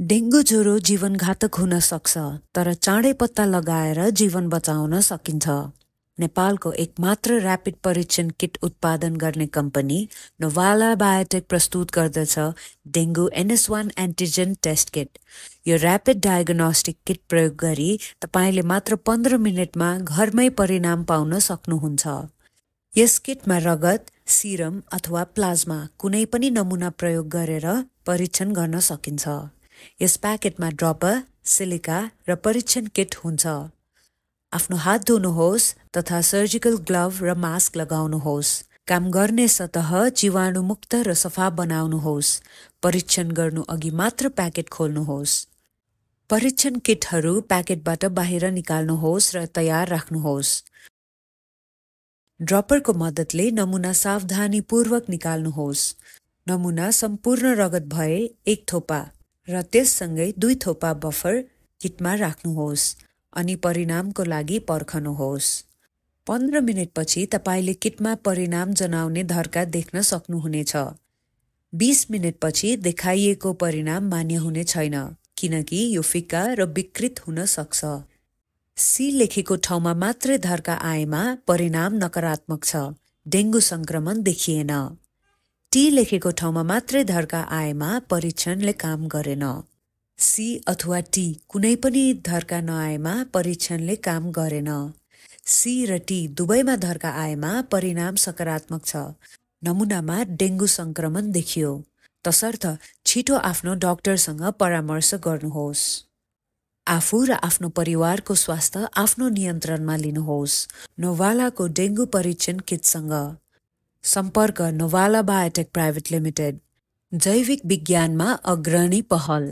Dengue ज्वरो जीवनघातक हुन सक्छ, तर चाँडै पत्ता लगाएर जीवन बचाउन सकिन्छ। नेपालको एकमात्र र्यापिड परीक्षण किट उत्पादन गर्ने कम्पनी नोभाला बायोटेक प्रस्तुत गर्दछ डेंगू NS1 एन्टिजेन टेस्ट किट। यो र्यापिड डायग्नोस्टिक किट प्रयोग गरी तपाईले मात्र 15 मिनेटमा घरमै परिणाम पाउन सक्नुहुन्छ। यस किटमा रगत, सिरम अथवा प्लाज्मा कुनै पनि नमुना प्रयोग गरेर परीक्षण गर्न सकिन्छ। यस प्याकेटमा ड्रपर, सिलिका र परीक्षण किट हुन्छ। आफ्नो हात धुनुहोस् तथा सर्जिकल ग्लभ र मास्क लगाउनुहोस्। काम गर्ने सतह जीवाणुमुक्त र सफा बनाउनुहोस्। परीक्षण गर्नु अघि मात्र प्याकेट खोल्नुहोस्। परीक्षण किटहरू प्याकेटबाट बाहिर निकाल्नुहोस् र तयार राख्नुहोस्। ड्रपरको मद्दतले नमुना सावधानीपूर्वक निकाल्नुहोस्। नमुना सम्पूर्ण रगत भए 1 थोपा र त्यससँगै 2 थोपा बफर किटमा राख्नुहोस् अनि परिणामको लागि पर्खनुहोस्। 15 मिनेटपछि तपाईले किटमा परिणाम जनाउने धर्का देख्न सक्नुहुनेछ। 20 मिनेटपछि देखाइएको परिणाम मान्य हुने छैन, किनकि यो फिक्का र विकृत हुन सक्छ। सी लेखेको ठाउँमा मात्रै धर्का आएमा परिणाम नकारात्मक छ, डेंगू संक्रमण देखिएन। टी लेखेको ठाउँमा मात्रै धर्का आएमा परीक्षणले काम गरेन। सी अथवा टी कुनै पनि धर्का नआएमा परीक्षणले काम गरेन। सी र टी दुवैमा धर्का आएमा परिणाम सकारात्मक छ, नमुनामा डेंगू संक्रमण देखियो। तसर्थ छिटो आफ्नो डाक्टरसँग परामर्श गर्नुहोस्। आफू र आफ्नो परिवारको स्वास्थ्य आफ्नो नियन्त्रणमा लिनुहोस्। नोभालाको डेंगू परीक्षण किटसँग सम्पर्क नोभाला बायोटेक प्राइभेट लिमिटेड। जैविक विज्ञानमा अग्रणी पहल।